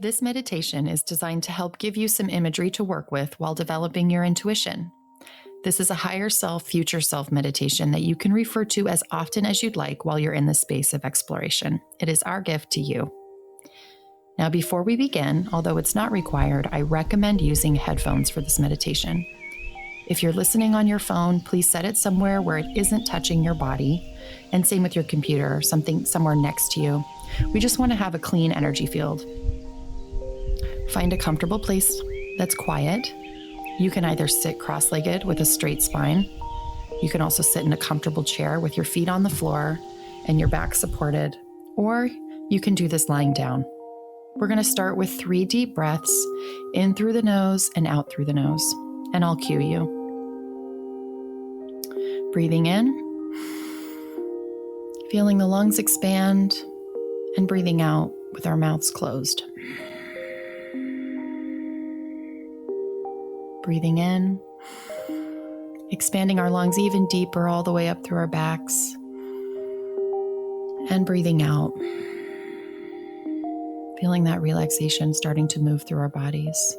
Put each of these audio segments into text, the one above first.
This meditation is designed to help give you some imagery to work with while developing your intuition. This is a higher self, future self meditation that you can refer to as often as you'd like while you're in the space of exploration. It is our gift to you. Now, before we begin, although it's not required, I recommend using headphones for this meditation. If you're listening on your phone, please set it somewhere where it isn't touching your body, and same with your computer or somewhere next to you. We just want to have a clean energy field. Find a comfortable place that's quiet. You can either sit cross-legged with a straight spine. You can also sit in a comfortable chair with your feet on the floor and your back supported, or you can do this lying down. We're going to start with 3 deep breaths in through the nose and out through the nose, and I'll cue you. Breathing in, feeling the lungs expand, and breathing out with our mouths closed. Breathing in, expanding our lungs even deeper all the way up through our backs, and breathing out, feeling that relaxation starting to move through our bodies.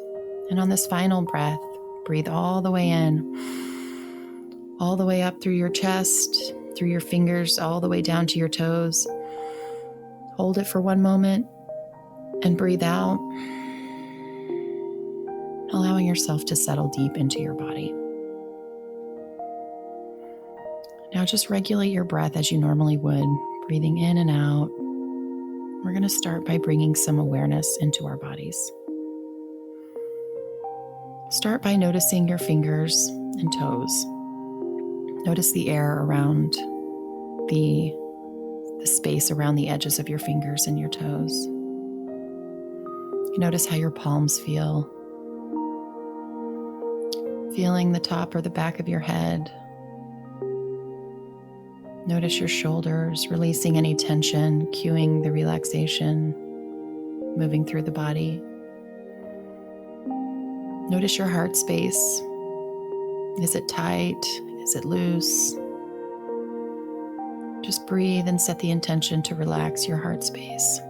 And on this final breath, breathe all the way in, all the way up through your chest, through your fingers, all the way down to your toes. Hold it for 1 moment and breathe out, allowing yourself to settle deep into your body. Now just regulate your breath as you normally would, breathing in and out. We're going to start by bringing some awareness into our bodies. Start by noticing your fingers and toes. Notice the air around the space around the edges of your fingers and your toes. Notice how your palms feel. Feeling the top or the back of your head. Notice your shoulders, releasing any tension, cueing the relaxation, moving through the body. Notice your heart space. Is it tight? Is it loose? Just breathe and set the intention to relax your heart space.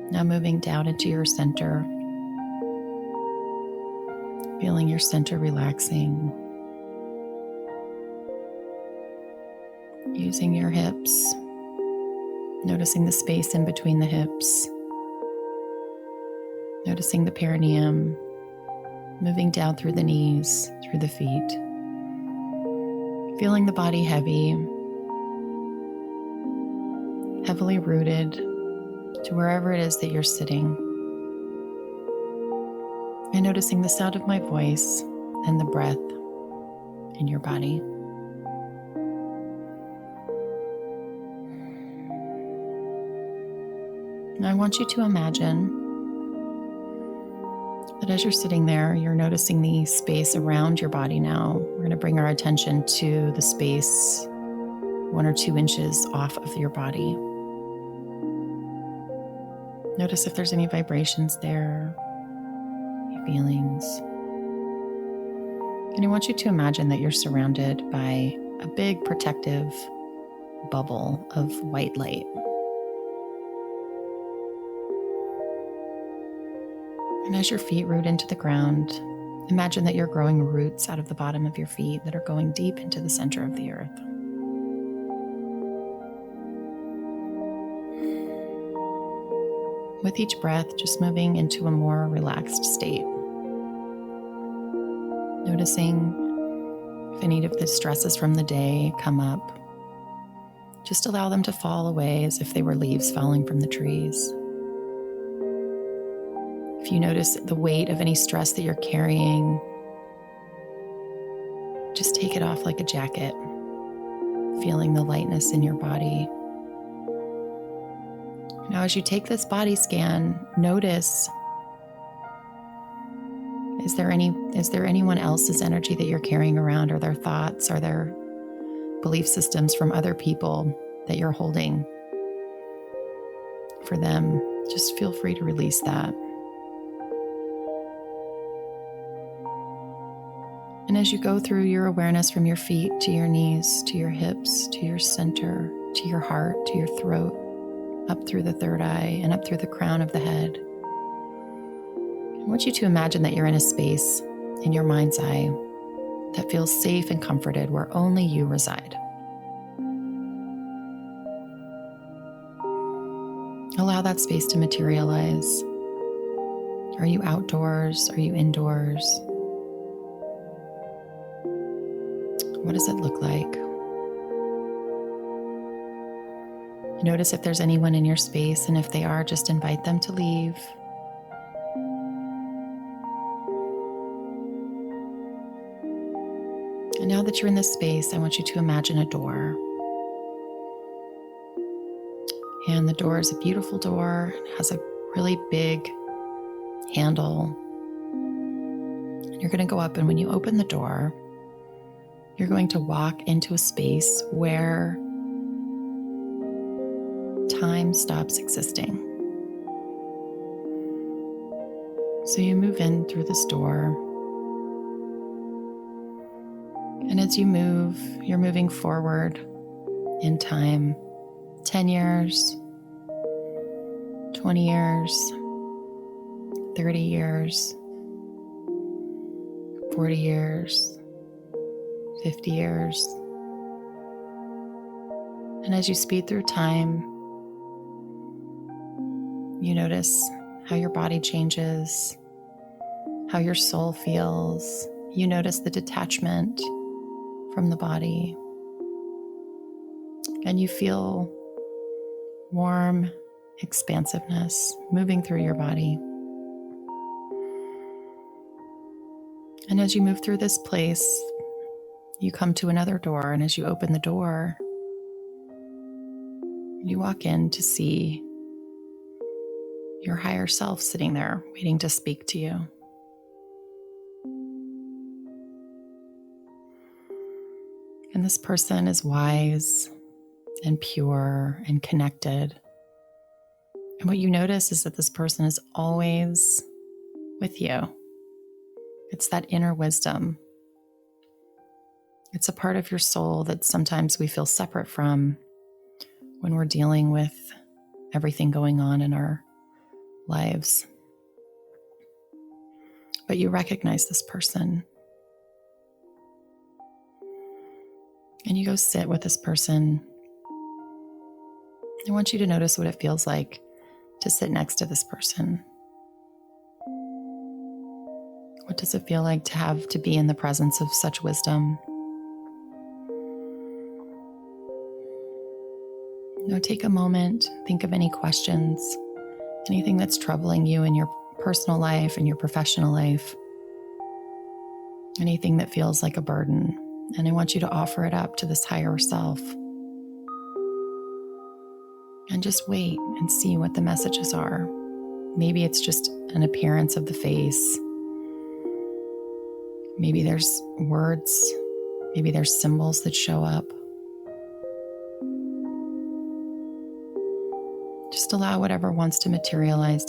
Now moving down into your center. Feeling your center relaxing. Using your hips. Noticing the space in between the hips. Noticing the perineum. Moving down through the knees, through the feet. Feeling the body heavily rooted to wherever it is that you're sitting. And noticing the sound of my voice and the breath in your body. And I want you to imagine that as you're sitting there, you're noticing the space around your body now. We're going to bring our attention to the space 1 or 2 inches off of your body. Notice if there's any vibrations there, any feelings. And I want you to imagine that you're surrounded by a big protective bubble of white light. And as your feet root into the ground, imagine that you're growing roots out of the bottom of your feet that are going deep into the center of the earth. With each breath, just moving into a more relaxed state. Noticing if any of the stresses from the day come up. Just allow them to fall away as if they were leaves falling from the trees. If you notice the weight of any stress that you're carrying, just take it off like a jacket, feeling the lightness in your body. Now, as you take this body scan, notice, is there anyone else's energy that you're carrying around? Are there thoughts? Are there belief systems from other people that you're holding for them? Just feel free to release that. And as you go through your awareness from your feet to your knees, to your hips, to your center, to your heart, to your throat, up through the third eye and up through the crown of the head, I want you to imagine that you're in a space in your mind's eye that feels safe and comforted, where only you reside. Allow that space to materialize. Are you outdoors? Are you indoors? What does it look like? Notice if there's anyone in your space, and if they are, just invite them to leave. And now that you're in this space, I want you to imagine a door. And the door is a beautiful door. It has a really big handle. And you're going to go up, and when you open the door, you're going to walk into a space where time stops existing. So you move in through this door. And as you move, you're moving forward in time. 10 years, 20 years, 30 years, 40 years, 50 years. And as you speed through time, you notice how your body changes, how your soul feels. You notice the detachment from the body, and you feel warm expansiveness moving through your body. And as you move through this place, you come to another door, and as you open the door, you walk in to see your higher self sitting there waiting to speak to you. And this person is wise and pure and connected. And what you notice is that this person is always with you. It's that inner wisdom. It's a part of your soul that sometimes we feel separate from when we're dealing with everything going on in our lives. But you recognize this person. And you go sit with this person. I want you to notice what it feels like to sit next to this person. What does it feel like to be in the presence of such wisdom? Take a moment, think of any questions, anything that's troubling you in your personal life and your professional life, anything that feels like a burden. And I want you to offer it up to this higher self. And just wait and see what the messages are. Maybe it's just an appearance of the face. Maybe there's words. Maybe there's symbols that show up. Just allow whatever wants to materialize.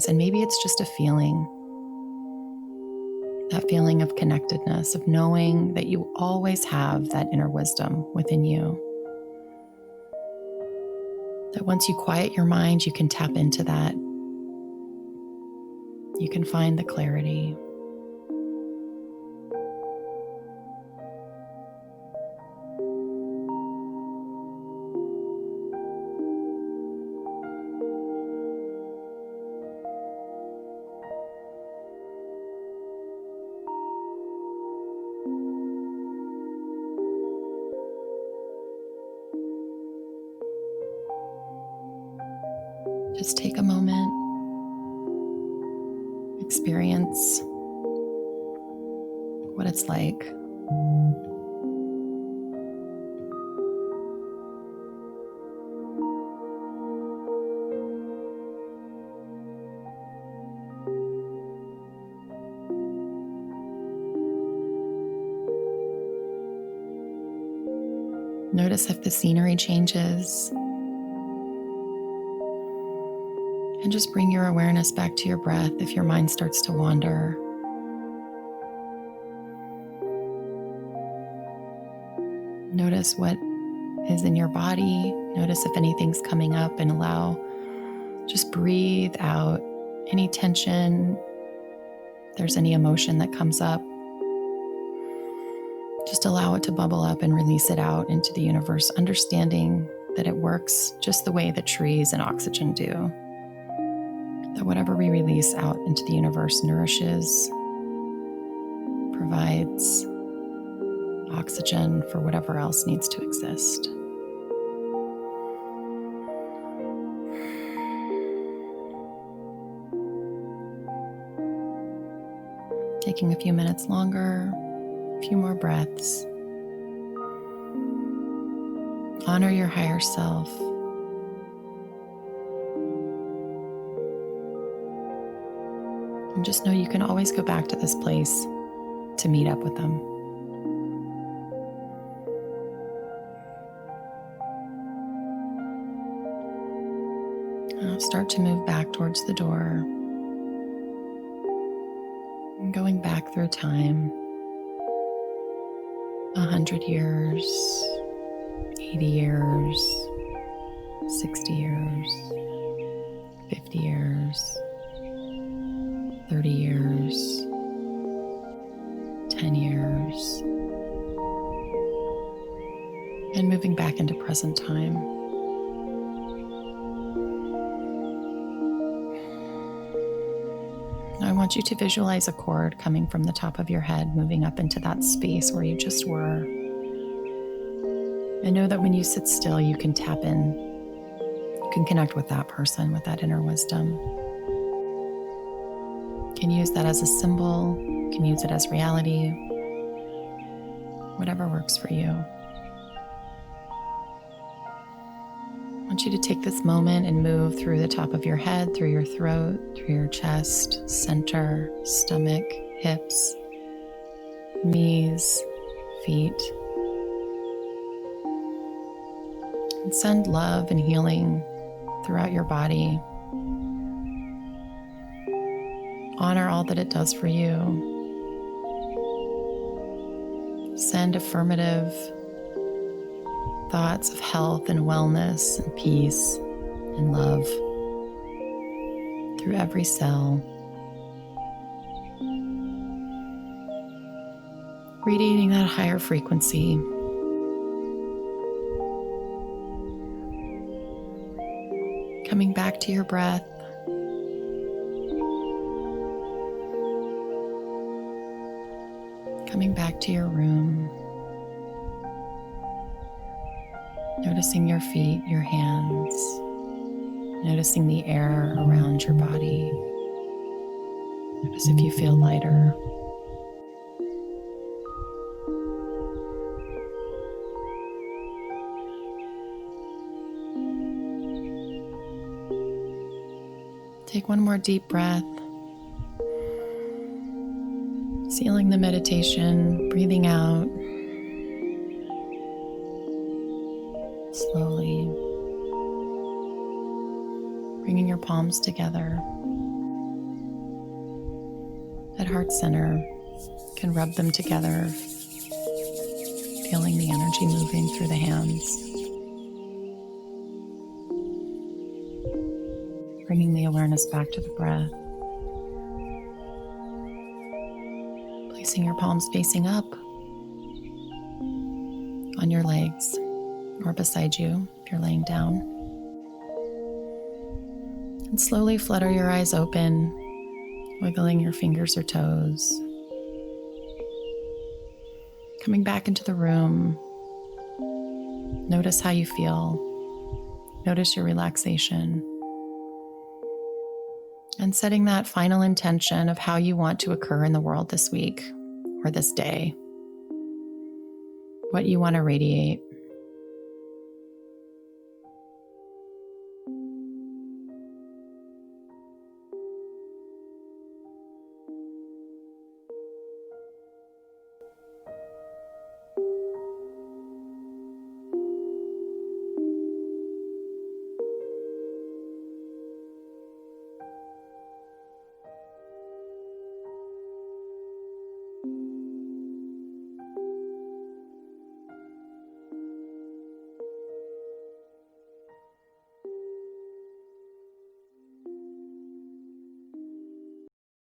And maybe it's just a feeling. That feeling of connectedness, of knowing that you always have that inner wisdom within you. That once you quiet your mind, you can tap into that. You can find the clarity. Just take a moment, experience what it's like. Notice if the scenery changes. And just bring your awareness back to your breath if your mind starts to wander. Notice what is in your body. Notice if anything's coming up, and just breathe out any tension, If there's any emotion that comes up, just allow it to bubble up and release it out into the universe, understanding that it works just the way that trees and oxygen do. That whatever we release out into the universe nourishes, provides oxygen for whatever else needs to exist. Taking a few minutes longer, a few more breaths. Honor your higher self. And just know you can always go back to this place to meet up with them. Now start to move back towards the door. And going back through time. 100 years, 80 years, 60 years, 50 years, 30 years, 10 years, and moving back into present time. I want you to visualize a cord coming from the top of your head, moving up into that space where you just were. And know that when you sit still, you can tap in. You can connect with that person, with that inner wisdom. You can use that as a symbol. You can use it as reality. Whatever works for you. I want you to take this moment and move through the top of your head, through your throat, through your chest, center, stomach, hips, knees, feet. And send love and healing throughout your body. Honor all that it does for you. Send affirmative thoughts of health and wellness and peace and love through every cell. Radiating that higher frequency. Coming back to your breath. Coming back to your room. Noticing your feet, your hands. Noticing the air around your body. Notice if you feel lighter. Take one more deep breath. Sealing the meditation, breathing out. Slowly. Bringing your palms together. At heart center, you can rub them together. Feeling the energy moving through the hands. Bringing the awareness back to the breath. Placing your palms facing up on your legs or beside you if you're laying down. And slowly flutter your eyes open, wiggling your fingers or toes. Coming back into the room. Notice how you feel. Notice your relaxation. And setting that final intention of how you want to occur in the world this week or this day. What you want to radiate.